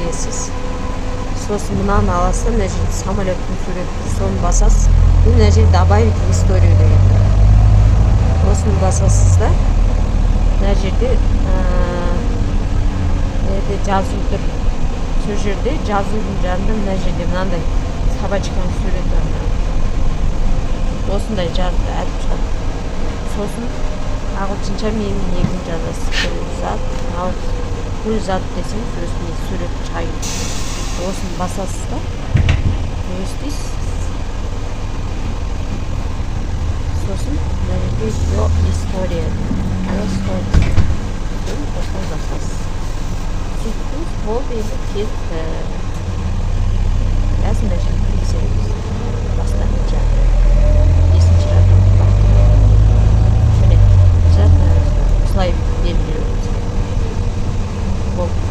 білесіз. Сосын мынаны аласыз, мына жерде самолеттің суреті, соны басасыз. Мына жерде добавить в историю деген бар. Осыны басасыз да, мына жерде жазу тұр. Сол жерде жазудың жанында мына жерде мынандай собачканың суреті бар. Осындай жазды әріп шығады. Сосын ағылшынша менің негізін жазасыз. Гүлзат десеңіз өсіне сурет шығайын. Осыны басасыз да, өстейсіз. Сосын мына жерде история. Осыны басасыз. Сөйттіңіз, болды енді кетті. Қазір мына жерде тексереміз. Бастан жағы. Бесінші жағы. Міне, осылай белгілеуіміз керек. Болды.